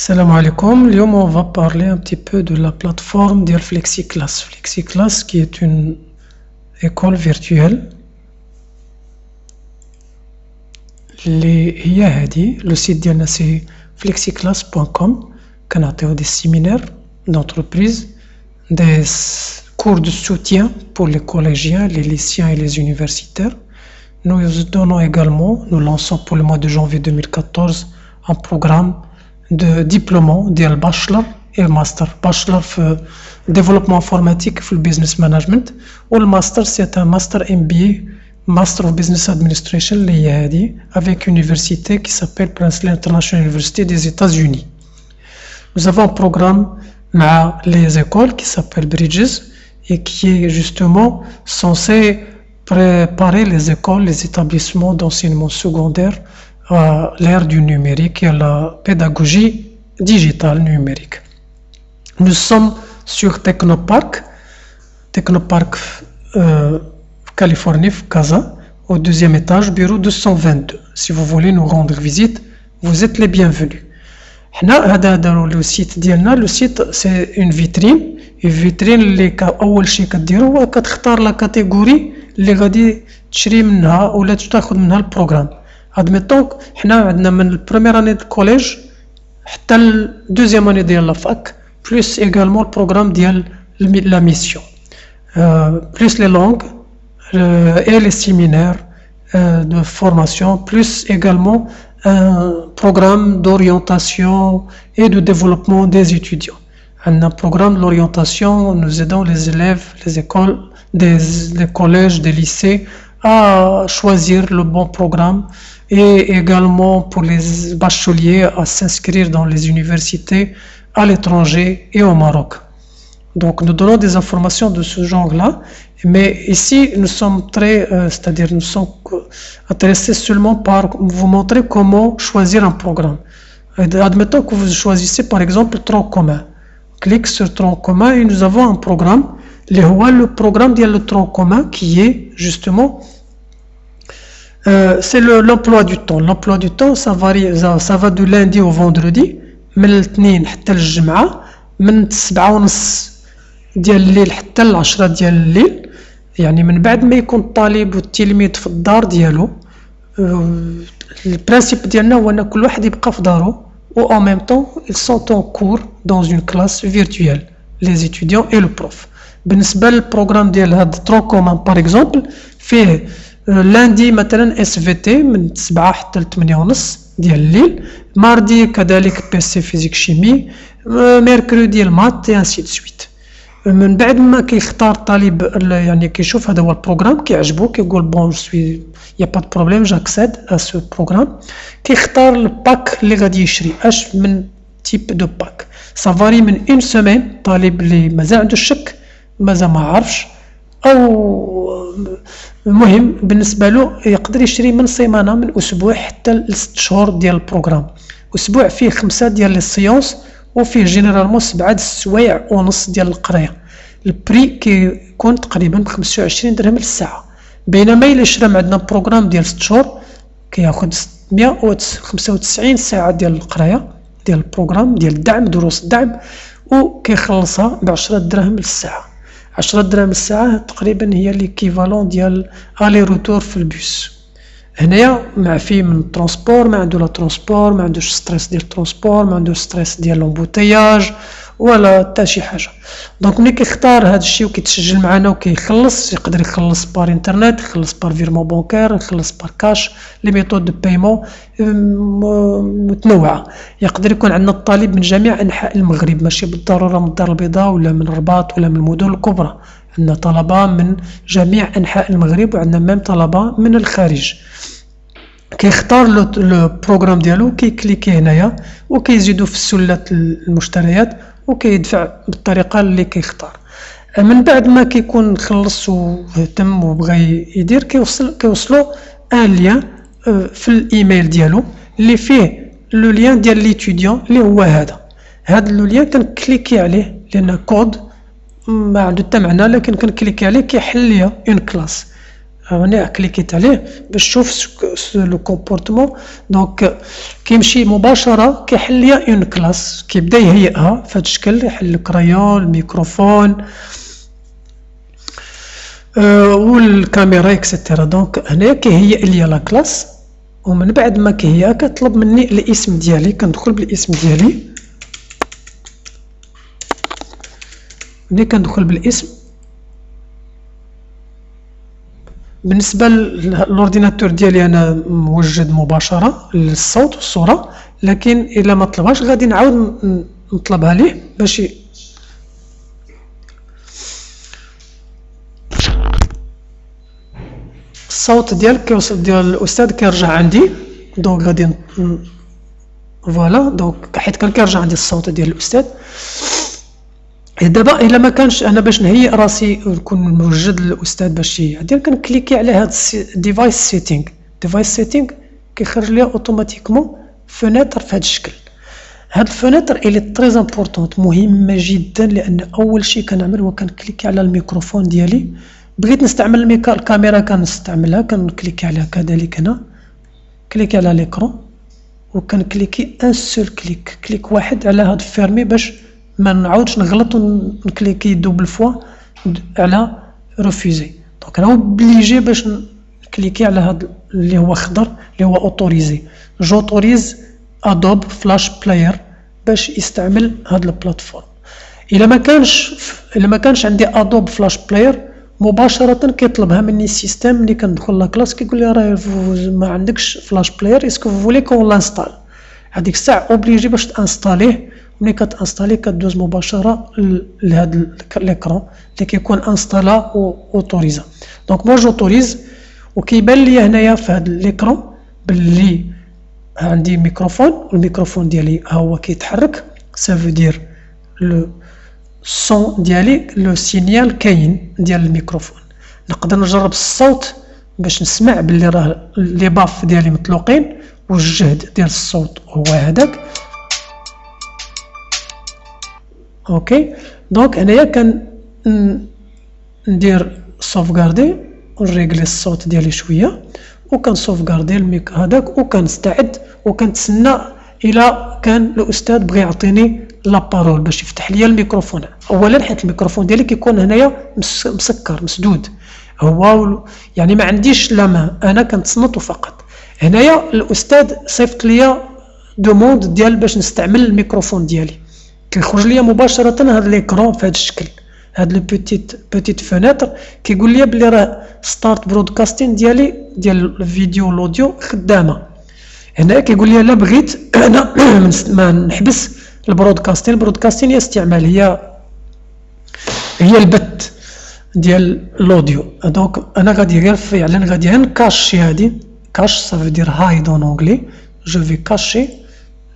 Salam alaikum. Aujourd'hui, on va parler un petit peu de la plateforme de FlexiClass. FlexiClass qui est une école virtuelle. Le site ديالنا c'est flexiclass.com. كنعطيو des séminaires d'entreprise, des cours de soutien pour les collégiens, les lycéens et les universitaires. Nous donnons également, nous lançons pour le mois de janvier 2014 un programme de diplôme ديال bachelor et master. Bachelor في développement informatique في business management و master c'est un master MBA, Master of Business Administration اللي هي هذه avec une université qui s'appelle Princeton International University des États-Unis. Nous avons un programme مع les écoles qui s'appelle Bridges et qui est justement censé préparer les écoles, les établissements d'enseignement secondaire à l'ère du numérique et à la pédagogie digitale numérique. Nous sommes sur Technopark Californie, Casa, au deuxième étage, bureau 222. Si vous voulez nous rendre visite, vous êtes les bienvenus. Le site le site c'est une vitrine اللي اول شيء كديرو هو كتختار لا كاتيجوري اللي غادي تشري منها ولا تاخذ منها البروغرام. ادميتون حنا عندنا من البريمير اني دو كوليج حتى الدوزيام اني ديال لا فاك بلس ايغالمون البروغرام ديال لا ميسيون بلس لي لونغ et les séminaires de formation, plus également un programme d'orientation et de développement des étudiants. Un programme d'orientation, nous aidons les élèves, les écoles, les collèges, des lycées à choisir le bon programme et également pour les bacheliers à s'inscrire dans les universités à l'étranger et au Maroc. Donc nous donnons des informations de ce genre-là, mais ici nous sommes c'est-à-dire nous sommes intéressés seulement par vous montrer comment choisir un programme. Admettons que vous choisissez par exemple tronc commun. Clique sur tronc commun et nous avons un programme, le programme de le tronc commun qui est justement c'est l'emploi du temps. L'emploi du temps ça varie, ça va de lundi au vendredi, من الاثنين حتى الجمعة من 7:30 ديال الليل حتى 10 ديال الليل. يعني من بعد ما يكون الطالب والتلميذ في الدار ديالو البرانسيب ديالنا هو ان كل واحد يبقى في دارو و en même temps ils sont en cours dans une classe virtuelle les étudiants et le prof. بالنسبه للبروغرام ديال هاد ترون كومان باغ اكزومبل فيه lundi مثلا اس في تي من 7 حتى 8:30 ديال الليل, ماردي كذلك بي سي فيزيك شيمي, ميركودي المات et ainsi de suite. من بعد ما كيختار الطالب يعني كيشوف هذا هو البروغرام كيعجبو كيقول بون جو سوي يا با دو بروبليم جاكسيد ا سو بروغرام, كيختار الباك اللي غادي يشري اش من تيب دو باك. سافاري من اون سيمين طالب اللي مازال عنده الشك مازال ما عرفش او المهم بالنسبه له يقدر يشري من سيمانه من اسبوع حتى ل6 شهور ديال البروغرام. اسبوع فيه 5 ديال لي سيونس وفيه جينيرالمون 7 السوايع ونص ديال القرايه. البري كيكون تقريبا 25 درهم للساعه, بينما الا شرا عندنا بروغرام ديال 6 شهور كياخذ 695 ساعه ديال القرايه ديال البروغرام ديال الدعم دروس الدعم وكيخلصها ب 10 دراهم للساعه. 10 دراهم للساعه تقريبا هي ليكيفالون ديال الي روتور في البوس. هنايا مع فيه من الترونسبور, ما عنده لا ترونسبور, ما عندوش ستريس ديال الترونسبور, ما عندوش ستريس ديال لومبوتياج ولا حتى شي حاجه. دونك ملي كيختار هذا الشيء وكيتسجل معنا وكيخلص يقدر يخلص بار انترنت, يخلص بار فيرمون بانكير, يخلص بار كاش. لي ميثود دو بايمون متنوعه. يقدر يكون عندنا الطالب من جميع انحاء المغرب, ماشي بالضروره من الدار البيضاء ولا من الرباط ولا من المدن الكبرى. عندنا طلبه من جميع انحاء المغرب وعندنا ميم طلبه من الخارج. كيختار لو بروغرام ديالو, كيكليكي هنايا وكيزيدو في سله المشتريات وكيدفع بالطريقه اللي كيختار. من بعد ما كيكون خلص واهتم وبغى يدير كيوصلو ان ليان في الايميل ديالو اللي فيه لو ليان ديال ليتوديون اللي هو هذا لو ليان كنكليكي عليه لان كود ما عنده حتى معنى, لكن كنكليكي عليه كيحل ليا اون كلاس. هنا كليكيت عليه باش تشوف لو كومبورتمون. دونك كيمشي مباشره كيحل ليا اون كلاس، كيبدا يهيئها في هذا الشكل، يحل الكرايون الميكروفون والكاميرا اكسيتيرا. دونك هنايا كيهيئ ليا لا كلاس، ومن بعد ما كيهيئها كطلب مني الاسم ديالي، كندخل بالاسم ديالي. ملي كندخل بالاسم بالنسبه للاورديناتور ديالي انا موجد مباشره للصوت والصوره، لكن الا ما طلبهاش غادي نعاود نطلبها ليه باش الصوت ديال الاستاذ كيرجع عندي. دونك غادي فوالا، دونك حيت كان كيرجع عندي الصوت ديال الاستاذ. دابا الا ما كانش انا باش نهيئ راسي نكون موجد للاستاذ باش يهدي، كنكليكي على هاد ديفايس سيتينغ. ديفايس سيتينغ كيخرج لي اوتوماتيكمون فونيتر في هاد الشكل. هاد الفونيتر الي تري امبورطونط، مهمه جدا، لان اول شيء كنعمل هو كنكليكي على الميكروفون ديالي. بغيت نستعمل الكاميرا كنستعملها، كنكليكي عليها كذلك هنا، كليكي على ليكرون وكنكليكي ان سول كليك واحد على هاد فيرمي باش ما نعاودش نغلط ونكليكي دوبل فوا على ريفوزي. دونك انا اوبليجي باش نكليكي على هاد اللي هو خضر اللي هو اوتوريزي. جوتوريز ادوب فلاش بلاير باش يستعمل هاد البلاتفورم. الا ما كانش عندي ادوب فلاش بلاير مباشره كيطلبها مني السيستم. ملي كندخل لا كلاس كيقول لي راه ما عندكش فلاش بلاير، اسكو فولي كون لانستال. هذيك الساعه اوبليجي باش تانستاليه. ملي كتانستالي كدوز مباشره لهذا ليكرون اللي كيكون انستالا اوتوريزا. دونك مو جوتوريز، وكيبان لي هنايا في هذا ليكرون باللي عندي ميكروفون، والميكروفون ديالي ها هو كيتحرك. سافو دير لو الصون ديالي لو سينيال كاين ديال الميكروفون. نقدر نجرب الصوت باش نسمع باللي راه لي باف ديالي مطلوقين والجهد ديال الصوت هو هذاك. اوكي، دونك هنايا كان ندير سوفغاردي ونريغلي الصوت ديالي شويه، وكنسوفغاردي الميك هذاك، وكنستعد وكنتسنى الى كان الاستاذ بغى يعطيني لابارول باش يفتح لي الميكروفون. اولا حيت الميكروفون ديالي كيكون هنايا مسكر مسدود، هو يعني ما عنديش لا ما، انا كنتصنت فقط. هنايا الاستاذ صيفط لي دوموند ديال باش نستعمل الميكروفون ديالي، كيخرج لي مباشره هذا ليكرون في هذا الشكل. هاد لو بوتيت فونيتر كيقول لي بلي راه ستارت برودكاستين ديالي ديال الفيديو والاوديو خدامه. هنا كيقول لي الا بغيت انا ما نحبس البرودكاستين هي استعمال هي البث ديال الاوديو. دونك انا غادي غير فعلا غادي نكاشي هادي كاش سافو دير هايد اون انجلي. جو في كاشي،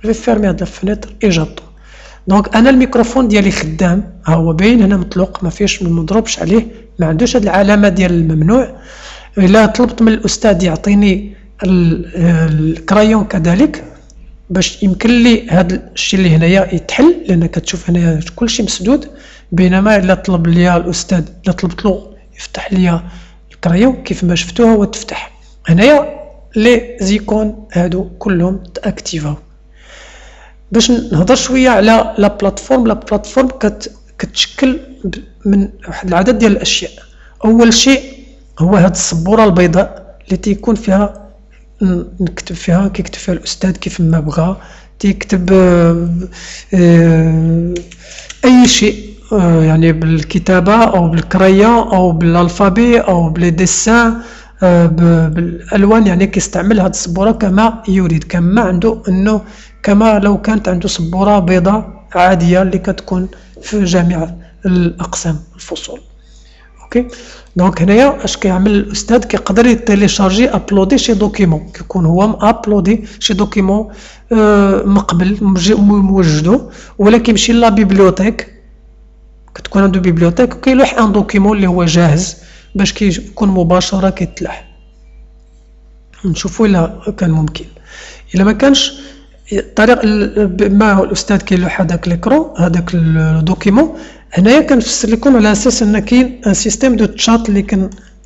جو فيرمي هاد الفونيتر اي جاتو. دونك انا الميكروفون ديالي خدام، ها هو باين هنا مطلوق، ما فيش ما مضروبش عليه، ما عندوش هاد العلامه ديال الممنوع. الا طلبت من الاستاذ يعطيني الكرايون كذلك باش يمكن لي هذا الشيء اللي هنايا يتحل، لان كتشوف هنايا كلشي مسدود. بينما الا طلب لي الاستاذ، الا طلبت له يفتح لي الكرايون كيف ما شفتوها هو تفتح. هنايا لي زيكون هادو كلهم تاكتيفاو. باش نهضر شويه على لا بلاتفورم كتشكل من واحد العدد ديال الاشياء. اول شيء هو هاد السبوره البيضاء اللي تيكون فيها نكتب فيها، كيكتب فيها الاستاذ كيف ما بغى، تيكتب اي شيء يعني بالكتابه او بالكريون او بالالفابي او بلي ديسان بالالوان. يعني كيستعمل هاد السبوره كما يريد، كما عنده انه كما لو كانت عنده سبوره بيضاء عاديه اللي كتكون في جميع الاقسام الفصول. اوكي، دونك هنايا اش كيعمل الاستاذ؟ كيقدر يتيليشارجي ابلودي شي دوكيمون، كيكون هو ابلودي شي دوكيمون مقبل موجدو، ولا كيمشي لا بيبليوتيك، كتكون عنده بيبليوتيك وكيلوح ان دوكيمون اللي هو جاهز باش كيكون مباشره كيتلح. نشوفوا الا كان ممكن. الا ما كانش طريق ما الاستاذ كيلوح هذاك ليكرون هذاك الدوكيمون، هنايا كنفسر لكم على اساس ان كاين ان سيستيم دو تشات اللي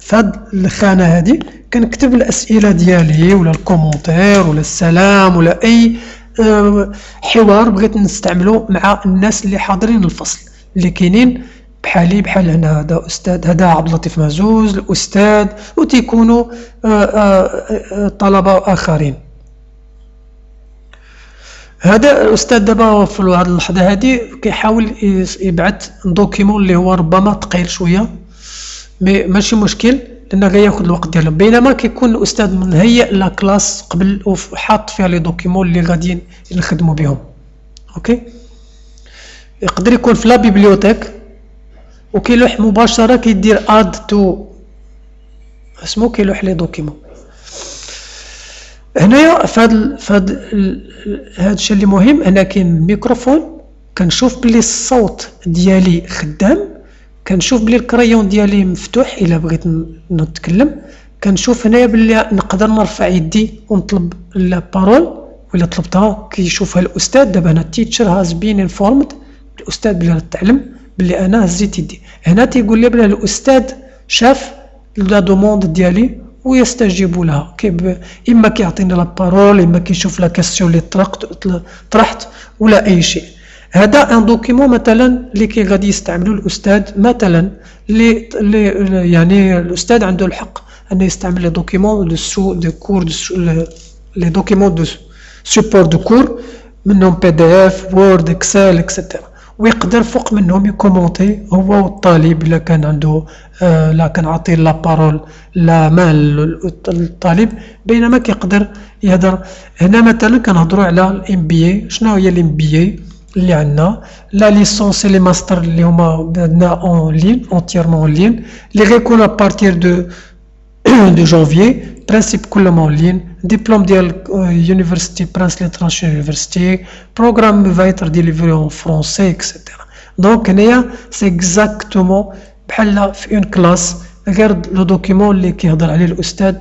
فهاد الخانه هذه كنكتب الاسئله ديالي ولا الكومونتير ولا السلام ولا اي حوار بغيت نستعملو مع الناس اللي حاضرين الفصل اللي كاينين بحالي بحال هنا. هذا استاذ، هذا عبد اللطيف مهزوز الاستاذ، وتيكونوا طلبه اخرين. هذا الاستاذ دابا في هذه اللحظه هذه كيحاول يبعث دوكيمون اللي هو ربما ثقيل شويه، مي ماشي مشكل لان غياخذ الوقت ديالو، بينما كيكون الاستاذ مهيئ لا كلاس قبل وحاط فيها لي دوكيمون اللي غاديين نخدموا بهم. اوكي، يقدر يكون في لا بيبليوتيك وكيلوح مباشره كيدير اد تو اسمو كيلوح لي دوكيمون. هنايا فهاد الشيء اللي مهم، هنا كاين الميكروفون، كنشوف بلي الصوت ديالي خدام، كنشوف بلي الكريون ديالي مفتوح الا بغيت نتكلم، كنشوف هنايا بلي نقدر نرفع يدي ونطلب البارول ولا طلبتها كيشوفها الاستاذ. دابا هنا التيتشر هاز بين انفورمد، الاستاذ بلي تعلم بلي انا هزيت يدي. هنا تيقول لي بلي الاستاذ شاف لا دوموند ديالي ويستجيب لها، اما كيعطيني لا بارول، اما كيشوف لا كاستيون اللي طرحت ولا اي شيء. هذا ان دوكيمون مثلا اللي غادي يستعملوا الاستاذ، مثلا اللي يعني الاستاذ عنده الحق انه يستعمل لي دوكيمون دو كور لي دوكيمون دو سوبور دو كور، منهم بي دي اف، وورد، اكسل، اكسيتيرا، ويقدر فوق منهم يكومونتي هو والطالب الا كان عنده لا كنعطي لا بارول لا مال الطالب، بينما كيقدر يهضر. هنا مثلا كنهضروا على الام بي اي. شنو هي الام بي اي اللي عندنا؟ لا ليسونس لي ماستر اللي هما عندنا اون لين اونتيرمون اون لين، اللي غيكون ابارتير دو جانفيي، برانسيب كلهم اون لين، ديبلوم ديال يونيفرسيتي برانس ليترانش يونيفرسيتي، بروغرام va être délivré en français etc. دونك هنايا سي اكزاكتومون بحال في اون كلاس، غير لو دوكيمون اللي كيهضر عليه الاستاذ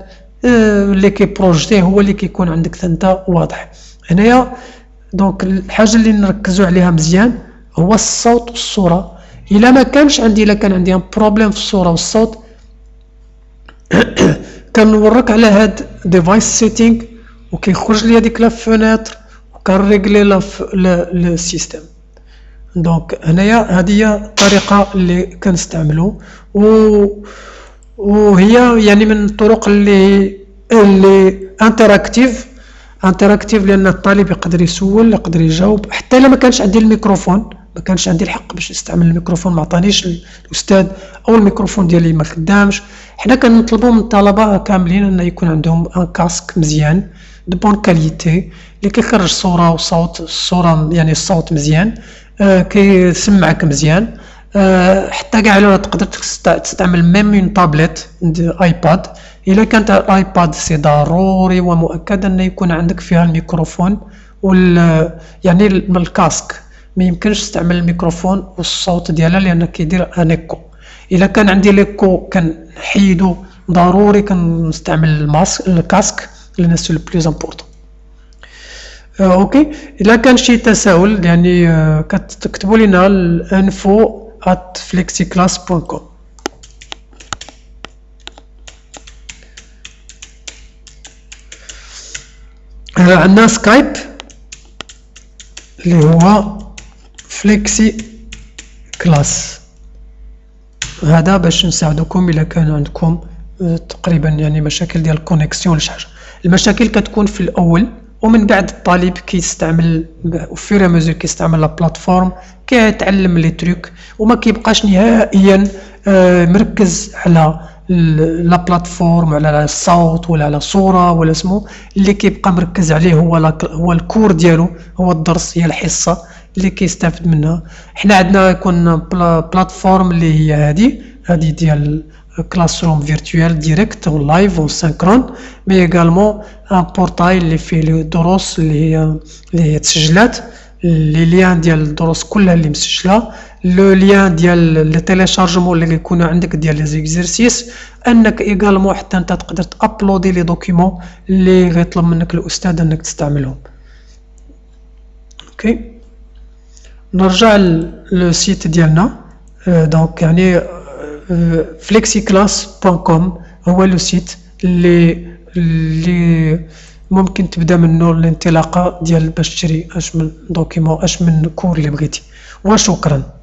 اللي كيبروجيتيه هو اللي كيكون عندك انت واضح. هنايا دونك الحاجه اللي نركزوا عليها مزيان هو الصوت والصوره. الا ما كانش عندي، الا كان عندي ان بروبليم في الصوره والصوت كنورك على هاد ديفايس سيتينغ وكيخرج لي هذيك لا فونيتر وكنريغلي لا السيستم. دونك هنايا هذه هي الطريقه اللي كنستعملو، وهي يعني من الطرق اللي انتراكتيف لان الطالب يقدر يسول، يقدر يجاوب. حتى الا ما كانش عندي الميكروفون، ما كانش عندي الحق باش نستعمل الميكروفون، ما عطانيش الاستاذ او الميكروفون ديالي ما خدامش، حنا كنطلبوا من الطلبه كاملين ان يكون عندهم ان كاسك مزيان دو بون كاليتي اللي كيخرج صوره وصوت. الصوره يعني الصوت مزيان، كيسمعك مزيان، حتى كاع لو تقدر تستعمل ميم اون تابلت ايباد. الا كانت الايباد سي ضروري ومؤكد ان يكون عندك فيها الميكروفون يعني الكاسك، ما يمكنش تستعمل الميكروفون والصوت ديالها لان كيدير ان ايكو. الا كان عندي ليكو كنحيدو ضروري كنستعمل الكاسك لان سي لو بلوز امبورطون. اوكي، الا كان شي تساؤل يعني كتكتبوا لنا info@flexiclass.com. عندنا سكايب اللي هو فليكسي كلاس، هذا باش نساعدكم الا كان عندكم تقريبا يعني مشاكل ديال الكونيكسيون ولا شي حاجه. المشاكل كتكون في الاول، ومن بعد الطالب كيستعمل وفير مزور كيستعمل لا بلاتفورم كيتعلم لي تريك وما كيبقاش نهائيا مركز على لا بلاتفورم ولا الصوت ولا على الصوره ولا اسمه. اللي كيبقى مركز عليه هو الكور ديالو، هو الدرس، هي الحصه اللي كيستافد منها. حنا عندنا يكون بلاتفورم اللي هي هذه ديال كلاس روم فيرتوال ديريكت و لايف و سينكرون، مي ايغالمون ان بورتاي اللي فيه لي دروس اللي هي تسجيلات، لي ليان ديال الدروس كلها اللي مسجله، لو ليان ديال لي تيليشارجمون اللي يكونوا عندك ديال لي زيكزيرسيس، انك ايغالمون حتى انت تقدر تابلودي لي دوكيومون اللي غيطلب منك الاستاذ انك تستعملهم. اوكي، نرجع للسيت ديالنا. دونك يعني flexiclass.com هو لو سيت اللي ممكن تبدا منه الانطلاقه ديال باش تشري اش من دوكيمون اش من كور اللي بغيتي. وشكرا.